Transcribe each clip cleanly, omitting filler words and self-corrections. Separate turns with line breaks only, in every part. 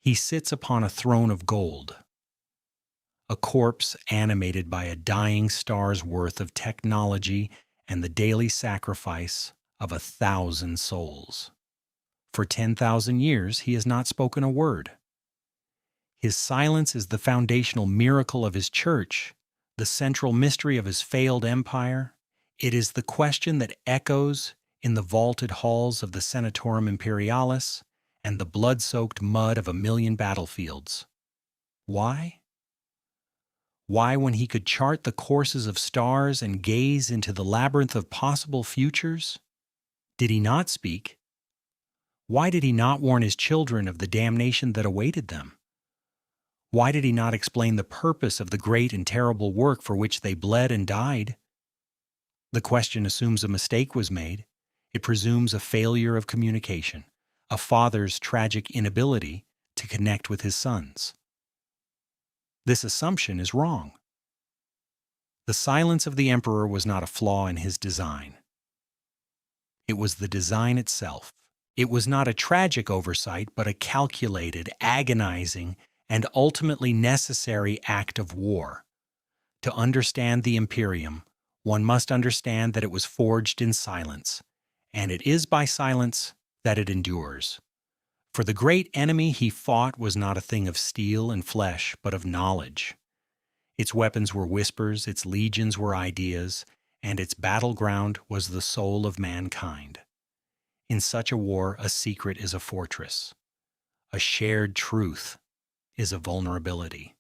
He sits upon a throne of gold, a corpse animated by a dying star's worth of technology and the daily sacrifice of 1,000 souls. For 10,000 years, he has not spoken a word. His silence is the foundational miracle of his church, the central mystery of his failed empire. It is the question that echoes in the vaulted halls of the Senatorum Imperialis and the blood-soaked mud of 1,000,000 battlefields. Why? Why, when he could chart the courses of stars and gaze into the labyrinth of possible futures, did he not speak? Why did he not warn his children of the damnation that awaited them? Why did he not explain the purpose of the great and terrible work for which they bled and died? The question assumes a mistake was made. It presumes a failure of communication, a father's tragic inability to connect with his sons. This assumption is wrong. The silence of the emperor was not a flaw in his design. It was the design itself. It was not a tragic oversight, but a calculated, agonizing, and ultimately necessary act of war. To understand the Imperium, one must understand that it was forged in silence, and it is by silence that it endures. For the great enemy he fought was not a thing of steel and flesh, but of knowledge. Its weapons were whispers, its legions were ideas, and its battleground was the soul of mankind. In such a war, a secret is a fortress. A shared truth is a vulnerability.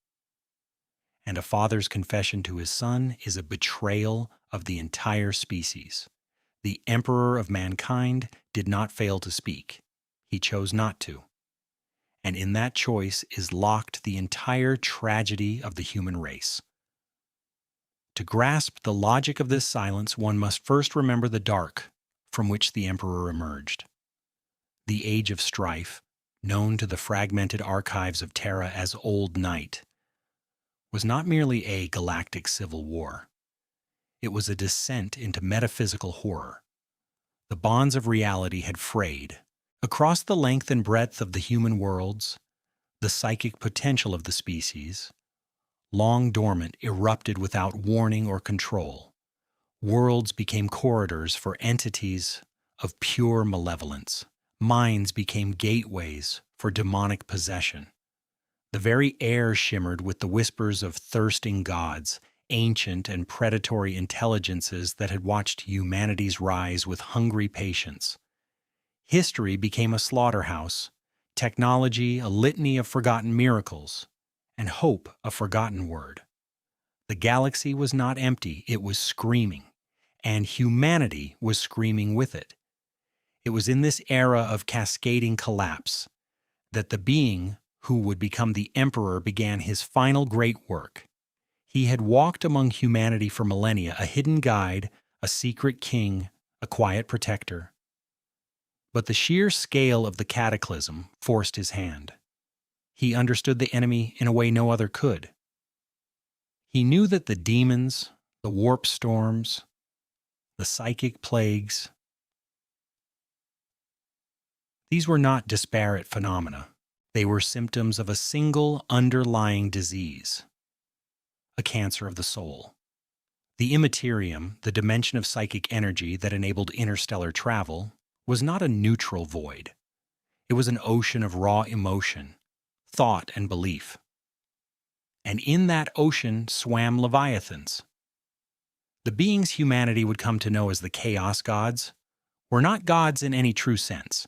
And a father's confession to his son is a betrayal of the entire species. The emperor of mankind did not fail to speak. He chose not to. And in that choice is locked the entire tragedy of the human race. To grasp the logic of this silence, one must first remember the dark from which the emperor emerged. The age of strife, known to the fragmented archives of Terra as Old Night, was not merely a galactic civil war. It was a descent into metaphysical horror. The bonds of reality had frayed. Across the length and breadth of the human worlds, the psychic potential of the species, long dormant, erupted without warning or control. Worlds became corridors for entities of pure malevolence. Minds became gateways for demonic possession. The very air shimmered with the whispers of thirsting gods, ancient and predatory intelligences that had watched humanity's rise with hungry patience. History became a slaughterhouse, technology a litany of forgotten miracles, and hope a forgotten word. The galaxy was not empty, it was screaming, and humanity was screaming with it. It was in this era of cascading collapse that the being who would become the emperor began his final great work. He had walked among humanity for millennia, a hidden guide, a secret king, a quiet protector. But the sheer scale of the cataclysm forced his hand. He understood the enemy in a way no other could. He knew that the demons, the warp storms, the psychic plagues, these were not disparate phenomena. They were symptoms of a single underlying disease, a cancer of the soul. The immaterium, the dimension of psychic energy that enabled interstellar travel, was not a neutral void. It was an ocean of raw emotion, thought, and belief. And in that ocean swam leviathans. The beings humanity would come to know as the Chaos Gods were not gods in any true sense.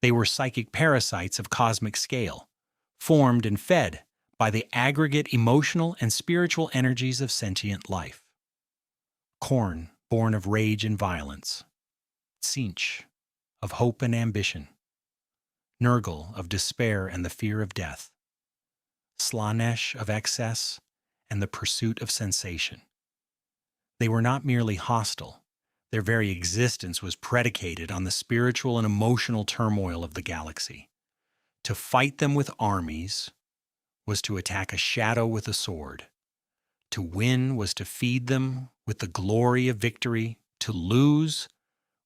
They were psychic parasites of cosmic scale, formed and fed by the aggregate emotional and spiritual energies of sentient life. Corn, born of rage and violence. Tsinch, of hope and ambition. Nurgle, of despair and the fear of death. Slanesh, of excess and the pursuit of sensation. They were not merely hostile. Their very existence was predicated on the spiritual and emotional turmoil of the galaxy. To fight them with armies was to attack a shadow with a sword. To win was to feed them with the glory of victory. To lose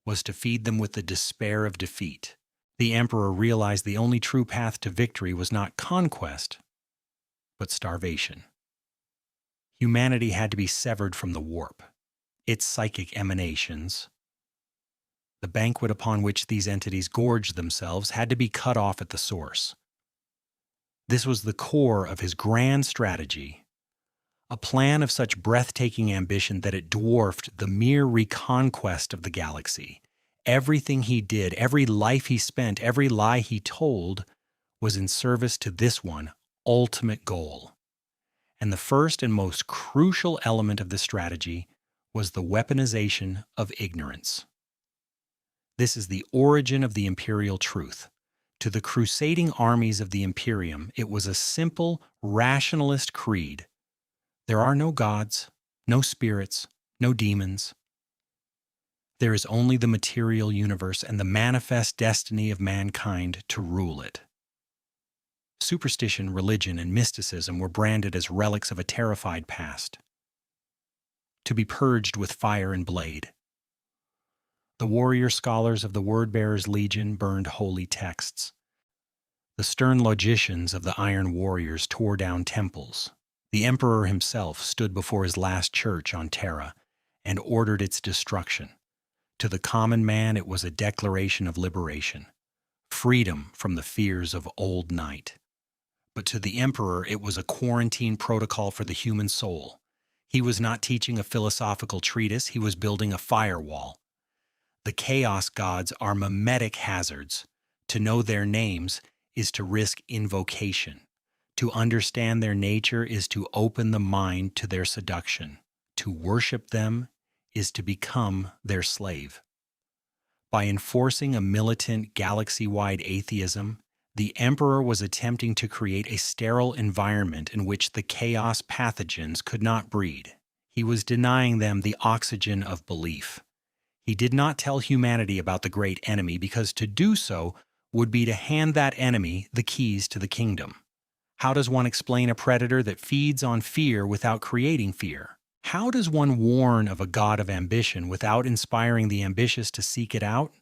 was to feed them with the despair of defeat. The Emperor realized the only true path to victory was not conquest, but starvation. Humanity had to be severed from the warp, its psychic emanations. The banquet upon which these entities gorged themselves had to be cut off at the source. This was the core of his grand strategy, a plan of such breathtaking ambition that it dwarfed the mere reconquest of the galaxy. Everything he did, every life he spent, every lie he told was in service to this one ultimate goal. And the first and most crucial element of this strategy was the weaponization of ignorance. This is the origin of the Imperial Truth. To the crusading armies of the Imperium, it was a simple, rationalist creed. There are no gods, no spirits, no demons. There is only the material universe and the manifest destiny of mankind to rule it. Superstition, religion, and mysticism were branded as relics of a terrified past, to be purged with fire and blade. The warrior scholars of the Word-Bearers Legion burned holy texts. The stern logicians of the Iron Warriors tore down temples. The Emperor himself stood before his last church on Terra and ordered its destruction. To the common man, it was a declaration of liberation, freedom from the fears of old night. But to the Emperor, it was a quarantine protocol for the human soul. He was not teaching a philosophical treatise, he was building a firewall. The Chaos Gods are mimetic hazards. To know their names is to risk invocation. To understand their nature is to open the mind to their seduction. To worship them is to become their slave. By enforcing a militant, galaxy-wide atheism, the Emperor was attempting to create a sterile environment in which the chaos pathogens could not breed. He was denying them the oxygen of belief. He did not tell humanity about the great enemy because to do so would be to hand that enemy the keys to the kingdom. How does one explain a predator that feeds on fear without creating fear? How does one warn of a god of ambition without inspiring the ambitious to seek it out?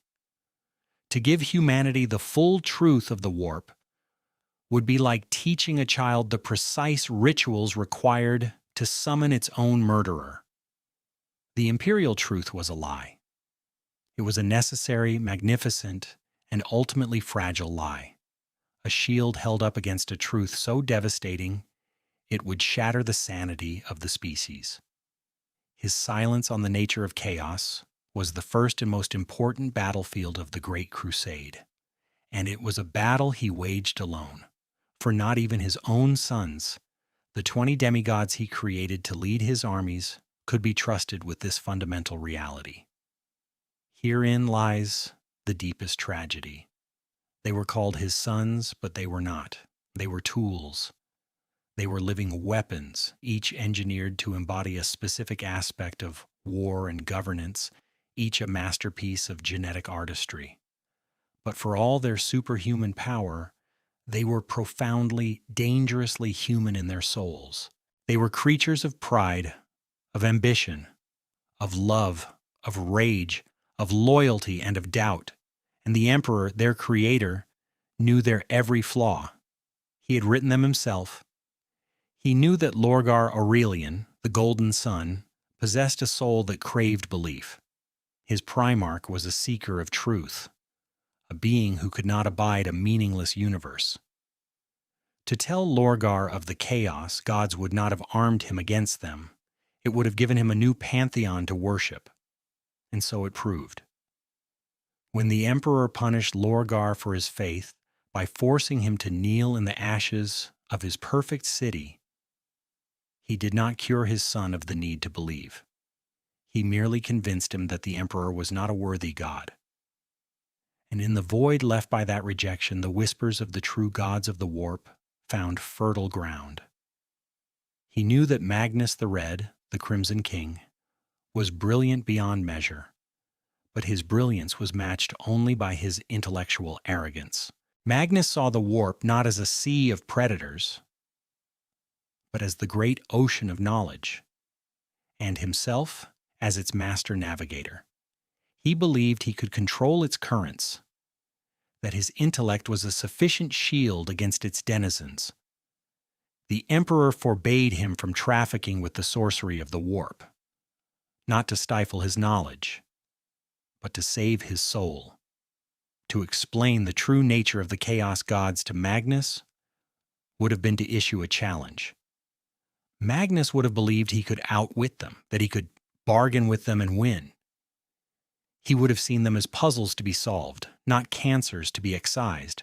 To give humanity the full truth of the warp would be like teaching a child the precise rituals required to summon its own murderer. The Imperial Truth was a lie. It was a necessary, magnificent, and ultimately fragile lie. A shield held up against a truth so devastating it would shatter the sanity of the species. His silence on the nature of chaos was the first and most important battlefield of the Great Crusade, and it was a battle he waged alone, for not even his own sons, the 20 demigods he created to lead his armies, could be trusted with this fundamental reality. Herein lies the deepest tragedy. They were called his sons, but they were not. They were tools. They were living weapons, each engineered to embody a specific aspect of war and governance, each a masterpiece of genetic artistry. But for all their superhuman power, they were profoundly, dangerously human in their souls. They were creatures of pride, of ambition, of love, of rage, of loyalty, and of doubt. And the Emperor, their creator, knew their every flaw. He had written them himself. He knew that Lorgar Aurelian, the Golden Sun, possessed a soul that craved belief. His Primarch was a seeker of truth, a being who could not abide a meaningless universe. To tell Lorgar of the chaos, gods would not have armed him against them. It would have given him a new pantheon to worship. And so it proved. When the Emperor punished Lorgar for his faith by forcing him to kneel in the ashes of his perfect city, he did not cure his son of the need to believe. He merely convinced him that the Emperor was not a worthy god. And in the void left by that rejection, the whispers of the true gods of the warp found fertile ground. He knew that Magnus the Red, the Crimson King, was brilliant beyond measure, but his brilliance was matched only by his intellectual arrogance. Magnus saw the warp not as a sea of predators, but as the great ocean of knowledge, and himself as its master navigator. He believed he could control its currents. that his intellect was a sufficient shield against its denizens. The Emperor forbade him from trafficking with the sorcery of the warp, not to stifle his knowledge, but to save his soul. To explain the true nature of the Chaos Gods to Magnus would have been to issue a challenge. Magnus would have believed he could outwit them, that he could bargain with them and win. He would have seen them as puzzles to be solved, not cancers to be excised.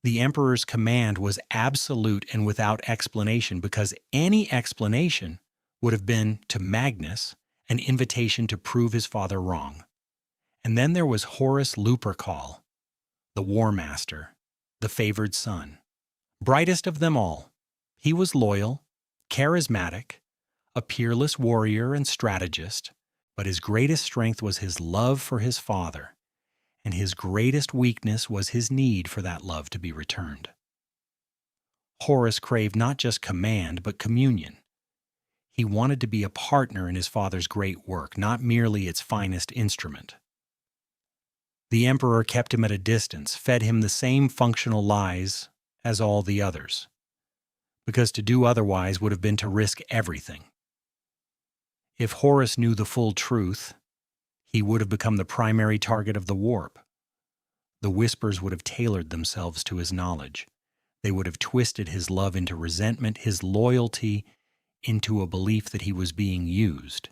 The Emperor's command was absolute and without explanation, because any explanation would have been, to Magnus, an invitation to prove his father wrong. And then there was Horus Lupercal, the War Master, the favored son. Brightest of them all, he was loyal, charismatic, a peerless warrior and strategist, but his greatest strength was his love for his father, and his greatest weakness was his need for that love to be returned. Horus craved not just command, but communion. He wanted to be a partner in his father's great work, not merely its finest instrument. The Emperor kept him at a distance, fed him the same functional lies as all the others, because to do otherwise would have been to risk everything. If Horus knew the full truth, he would have become the primary target of the warp. The whispers would have tailored themselves to his knowledge. They would have twisted his love into resentment, his loyalty into a belief that he was being used,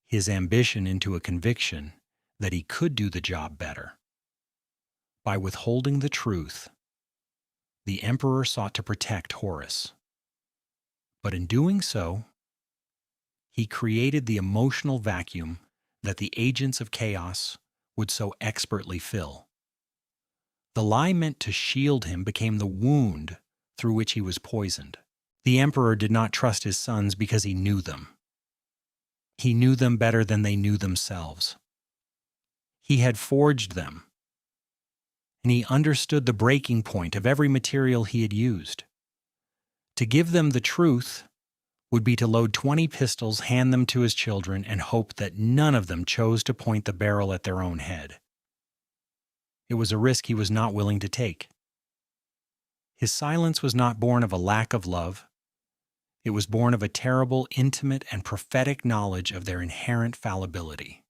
his ambition into a conviction that he could do the job better. By withholding the truth, the Emperor sought to protect Horus. But in doing so, he created the emotional vacuum that the agents of chaos would so expertly fill. The lie meant to shield him became the wound through which he was poisoned. The Emperor did not trust his sons because he knew them. He knew them better than they knew themselves. He had forged them, and he understood the breaking point of every material he had used. To give them the truth would be to load 20 pistols, hand them to his children, and hope that none of them chose to point the barrel at their own head. It was a risk he was not willing to take. His silence was not born of a lack of love. It was born of a terrible, intimate, and prophetic knowledge of their inherent fallibility.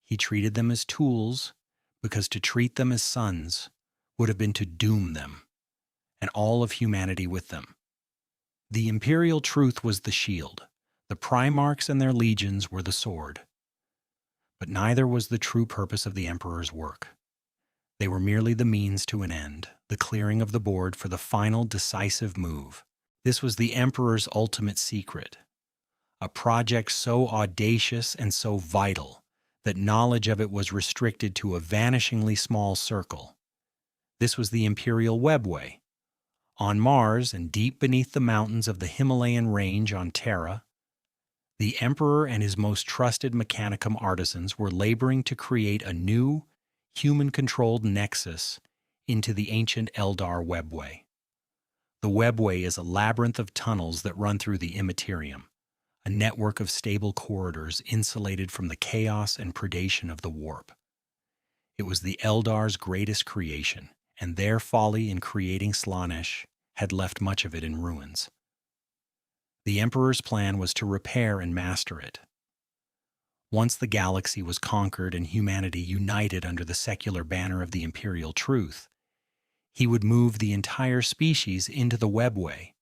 He treated them as tools, because to treat them as sons would have been to doom them, and all of humanity with them. The Imperial Truth was the shield. The Primarchs and their legions were the sword. But neither was the true purpose of the Emperor's work. They were merely the means to an end, the clearing of the board for the final decisive move. This was the Emperor's ultimate secret, a project so audacious and so vital that knowledge of it was restricted to a vanishingly small circle. This was the Imperial Webway. On Mars and deep beneath the mountains of the Himalayan range on Terra, the Emperor and his most trusted Mechanicum artisans were laboring to create a new, human-controlled nexus into the ancient Eldar Webway. The Webway is a labyrinth of tunnels that run through the Immaterium, a network of stable corridors insulated from the chaos and predation of the warp. It was the Eldar's greatest creation, and their folly in creating Slaanesh had left much of it in ruins. The Emperor's plan was to repair and master it. Once the galaxy was conquered and humanity united under the secular banner of the Imperial Truth, he would move the entire species into the Webway.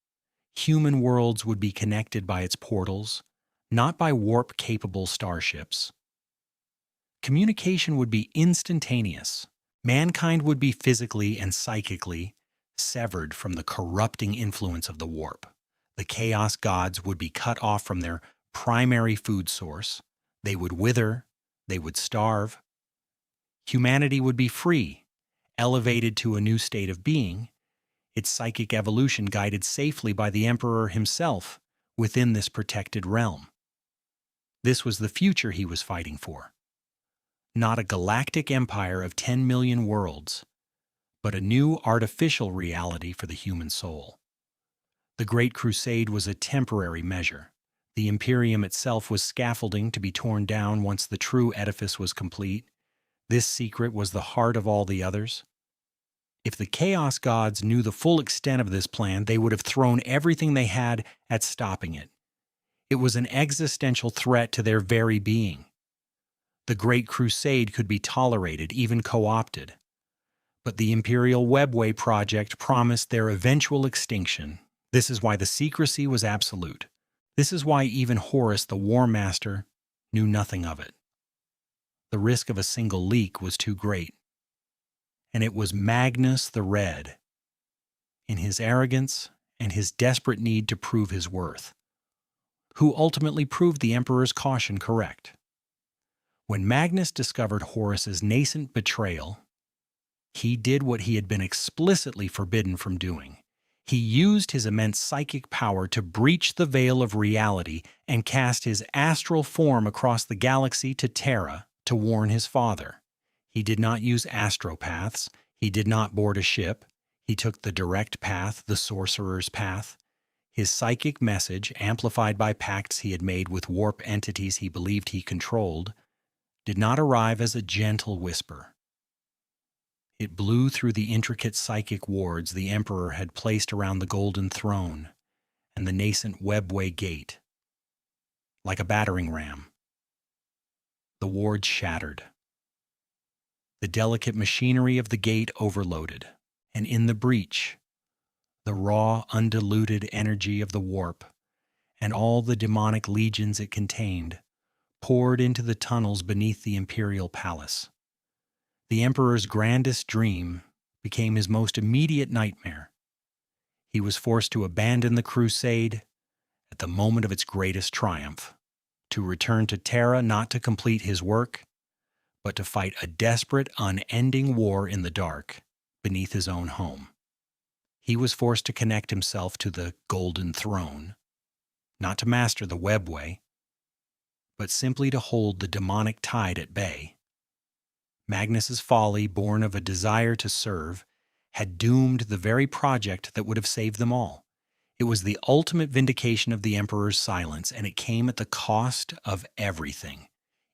Human worlds would be connected by its portals, not by warp-capable starships. Communication would be instantaneous. Mankind would be physically and psychically severed from the corrupting influence of the warp. The Chaos Gods would be cut off from their primary food source. They would wither. They would starve. Humanity would be free, elevated to a new state of being, its psychic evolution guided safely by the Emperor himself within this protected realm. This was the future he was fighting for. Not a galactic empire of 10 million worlds, but a new artificial reality for the human soul. The Great Crusade was a temporary measure. The Imperium itself was scaffolding to be torn down once the true edifice was complete. This secret was the heart of all the others. If the Chaos Gods knew the full extent of this plan, they would have thrown everything they had at stopping it. It was an existential threat to their very being. The Great Crusade could be tolerated, even co-opted. But the Imperial Webway Project promised their eventual extinction. This is why the secrecy was absolute. This is why even Horus, the War Master, knew nothing of it. The risk of a single leak was too great. And it was Magnus the Red, in his arrogance and his desperate need to prove his worth, who ultimately proved the Emperor's caution correct. When Magnus discovered Horus's nascent betrayal, he did what he had been explicitly forbidden from doing. He used his immense psychic power to breach the veil of reality and cast his astral form across the galaxy to Terra to warn his father. He did not use astropaths. He did not board a ship. He took the direct path, the sorcerer's path. His psychic message, amplified by pacts he had made with warp entities he believed he controlled, did not arrive as a gentle whisper. It blew through the intricate psychic wards the Emperor had placed around the Golden Throne and the nascent Webway Gate. Like a battering ram, the wards shattered. The delicate machinery of the gate overloaded, and in the breach, the raw, undiluted energy of the warp and all the demonic legions it contained poured into the tunnels beneath the Imperial Palace. The Emperor's grandest dream became his most immediate nightmare. He was forced to abandon the crusade at the moment of its greatest triumph, to return to Terra not to complete his work, but to fight a desperate, unending war in the dark beneath his own home. He was forced to connect himself to the Golden Throne, not to master the Webway, but simply to hold the demonic tide at bay. Magnus's folly, born of a desire to serve, had doomed the very project that would have saved them all. It was the ultimate vindication of the Emperor's silence, and it came at the cost of everything.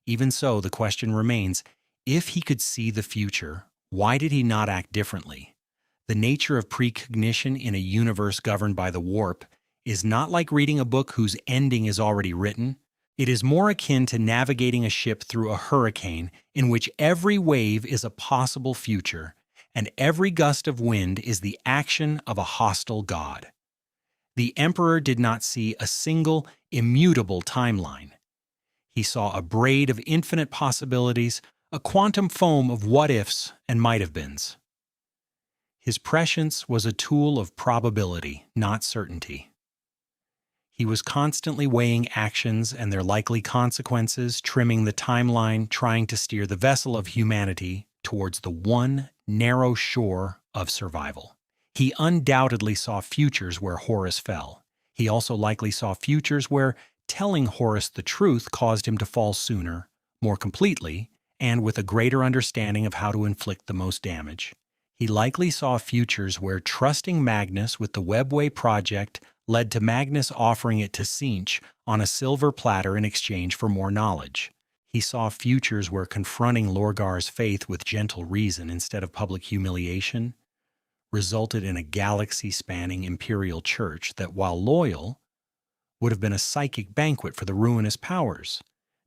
Even so, the question remains, if he could see the future, why did he not act differently? The nature of precognition in a universe governed by the warp is not like reading a book whose ending is already written. It is more akin to navigating a ship through a hurricane in which every wave is a possible future, and every gust of wind is the action of a hostile god. The Emperor did not see a single, immutable timeline. He saw a braid of infinite possibilities, a quantum foam of what-ifs and might-have-beens. His prescience was a tool of probability, not certainty. He was constantly weighing actions and their likely consequences, trimming the timeline, trying to steer the vessel of humanity towards the one narrow shore of survival. He undoubtedly saw futures where Horus fell. He also likely saw futures where telling Horus the truth caused him to fall sooner, more completely, and with a greater understanding of how to inflict the most damage. He likely saw futures where trusting Magnus with the Webway Project led to Magnus offering it to Tzeentch on a silver platter in exchange for more knowledge. He saw futures where confronting Lorgar's faith with gentle reason instead of public humiliation resulted in a galaxy-spanning imperial church that, while loyal, would have been a psychic banquet for the ruinous powers,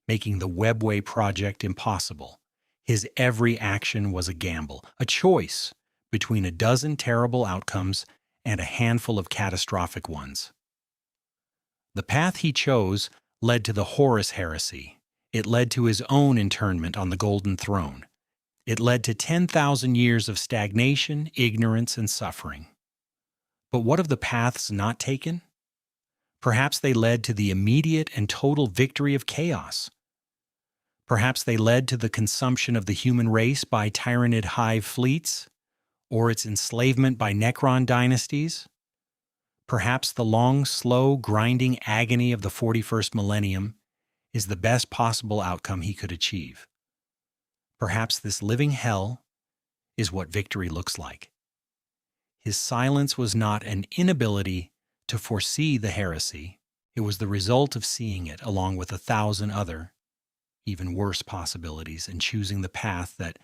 making the Webway Project impossible. His every action was a gamble, a choice between a dozen terrible outcomes and a handful of catastrophic ones. The path he chose led to the Horus heresy. It led to his own internment on the Golden Throne. It led to 10,000 years of stagnation, ignorance, and suffering. But what of the paths not taken? Perhaps they led to the immediate and total victory of chaos. Perhaps they led to the consumption of the human race by tyrannid hive fleets, or its enslavement by Necron dynasties. Perhaps the long, slow, grinding agony of the 41st millennium is the best possible outcome he could achieve. Perhaps this living hell is what victory looks like. His silence was not an inability to foresee the heresy. It was the result of seeing it along with 1,000 other, even worse possibilities, and choosing the path that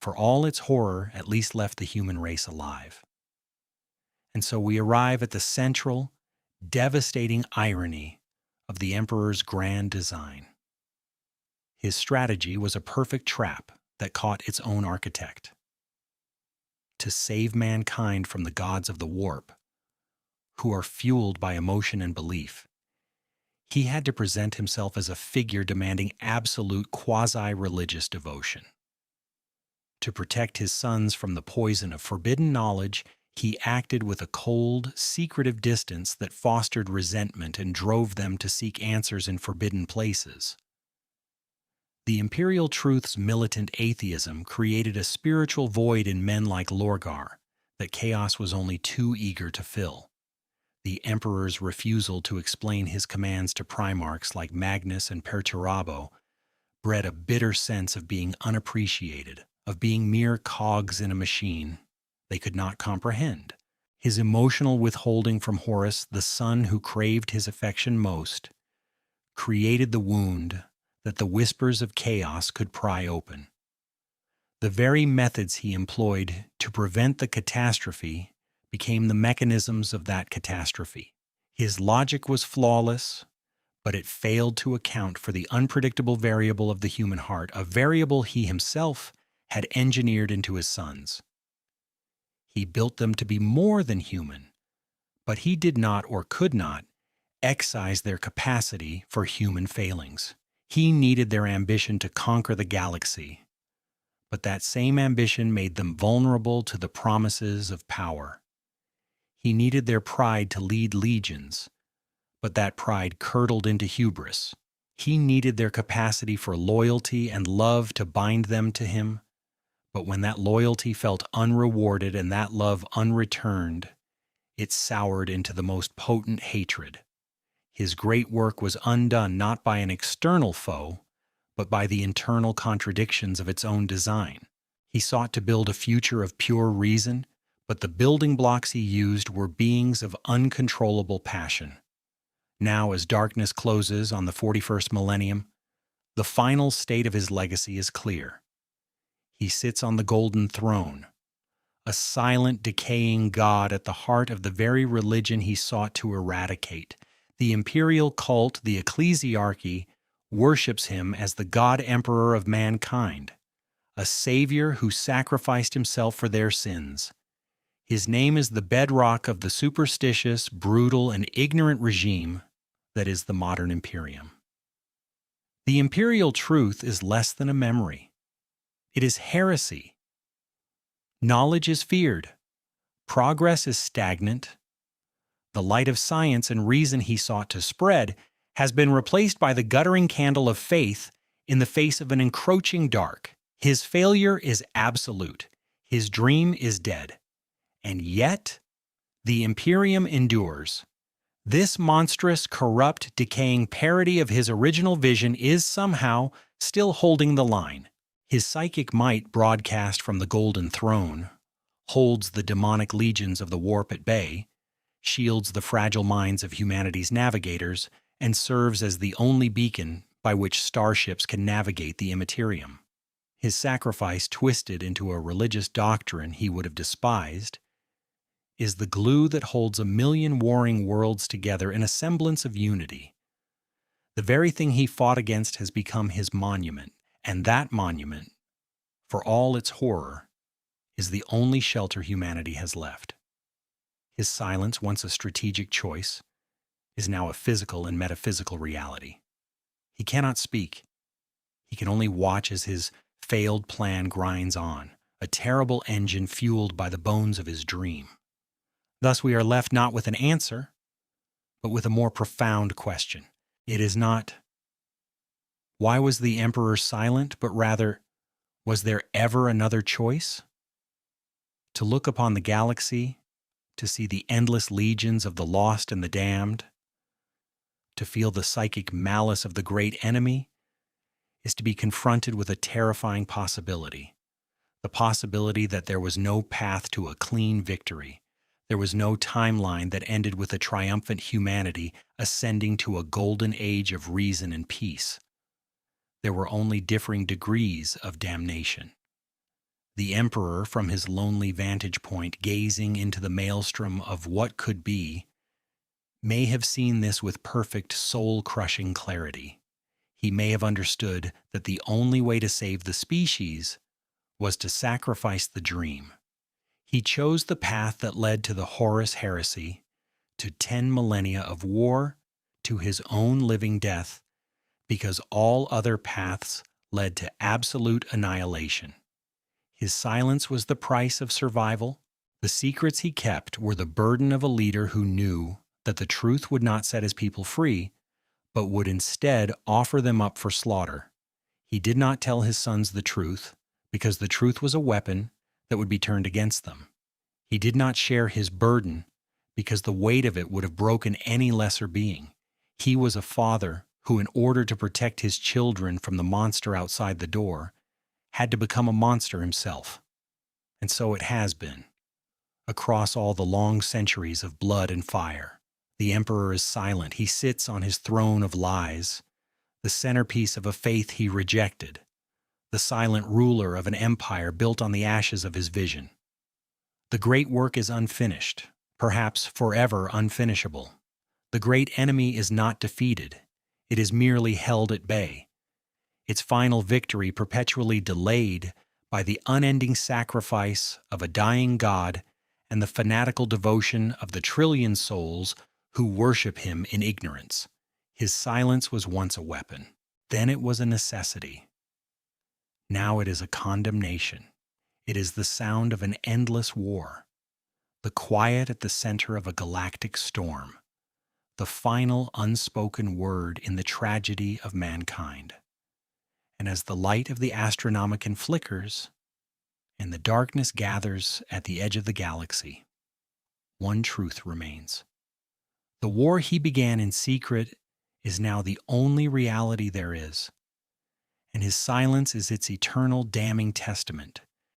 for all its horror, at least left the human race alive. And so we arrive at the central, devastating irony of the Emperor's grand design. His strategy was a perfect trap that caught its own architect. To save mankind from the gods of the warp, who are fueled by emotion and belief, he had to present himself as a figure demanding absolute quasi-religious devotion. To protect his sons from the poison of forbidden knowledge, he acted with a cold, secretive distance that fostered resentment and drove them to seek answers in forbidden places. The Imperial Truth's militant atheism created a spiritual void in men like Lorgar that Chaos was only too eager to fill. The Emperor's refusal to explain his commands to Primarchs like Magnus and Perturabo bred a bitter sense of being unappreciated, of being mere cogs in a machine they could not comprehend. His emotional withholding from Horus, the son who craved his affection most, created the wound that the whispers of chaos could pry open. The very methods he employed to prevent the catastrophe became the mechanisms of that catastrophe. His logic was flawless, but it failed to account for the unpredictable variable of the human heart, a variable he himself had engineered into his sons. He built them to be more than human, but he did not or could not excise their capacity for human failings. He needed their ambition to conquer the galaxy, but that same ambition made them vulnerable to the promises of power. He needed their pride to lead legions, but that pride curdled into hubris. He needed their capacity for loyalty and love to bind them to him, but when that loyalty felt unrewarded and that love unreturned, it soured into the most potent hatred. His great work was undone not by an external foe, but by the internal contradictions of its own design. He sought to build a future of pure reason, but the building blocks he used were beings of uncontrollable passion. Now, as darkness closes on the 41st millennium, the final state of his legacy is clear. He sits on the golden throne, a silent, decaying god at the heart of the very religion he sought to eradicate. The imperial cult, the ecclesiarchy, worships him as the god-emperor of mankind, a savior who sacrificed himself for their sins. His name is the bedrock of the superstitious, brutal, and ignorant regime that is the modern Imperium. The Imperial Truth is less than a memory. It is heresy. Knowledge is feared. Progress is stagnant. The light of science and reason he sought to spread has been replaced by the guttering candle of faith in the face of an encroaching dark. His failure is absolute. His dream is dead. And yet, the Imperium endures. This monstrous, corrupt, decaying parody of his original vision is somehow still holding the line. His psychic might, broadcast from the Golden Throne, holds the demonic legions of the warp at bay, shields the fragile minds of humanity's navigators, and serves as the only beacon by which starships can navigate the immaterium. His sacrifice, twisted into a religious doctrine he would have despised, is the glue that holds a million warring worlds together in a semblance of unity. The very thing he fought against has become his monument, and that monument, for all its horror, is the only shelter humanity has left. His silence, once a strategic choice, is now a physical and metaphysical reality. He cannot speak. He can only watch as his failed plan grinds on, a terrible engine fueled by the bones of his dream. Thus we are left not with an answer, but with a more profound question. It is not, why was the Emperor silent, but rather, was there ever another choice? To look upon the galaxy, to see the endless legions of the lost and the damned, to feel the psychic malice of the great enemy, is to be confronted with a terrifying possibility. The possibility that there was no path to a clean victory. There was no timeline that ended with a triumphant humanity ascending to a golden age of reason and peace. There were only differing degrees of damnation. The Emperor, from his lonely vantage point, gazing into the maelstrom of what could be, may have seen this with perfect soul-crushing clarity. He may have understood that the only way to save the species was to sacrifice the dream. He chose the path that led to the Horus heresy, to 10 millennia of war, to his own living death, because all other paths led to absolute annihilation. His silence was the price of survival. The secrets he kept were the burden of a leader who knew that the truth would not set his people free, but would instead offer them up for slaughter. He did not tell his sons the truth, because the truth was a weapon that would be turned against them. He did not share his burden, because the weight of it would have broken any lesser being. He was a father who, in order to protect his children from the monster outside the door, had to become a monster himself. And so it has been. Across all the long centuries of blood and fire, the Emperor is silent. He sits on his throne of lies, the centerpiece of a faith he rejected, the silent ruler of an empire built on the ashes of his vision. The great work is unfinished, perhaps forever unfinishable. The great enemy is not defeated. It is merely held at bay. Its final victory perpetually delayed by the unending sacrifice of a dying God and the fanatical devotion of the trillion souls who worship him in ignorance. His silence was once a weapon. Then it was a necessity. Now it is a condemnation. It is the sound of an endless war, the quiet at the center of a galactic storm, the final unspoken word in the tragedy of mankind. And as the light of the Astronomicon flickers and the darkness gathers at the edge of the galaxy, one truth remains. The war he began in secret is now the only reality there is, and his silence is its eternal damning testament.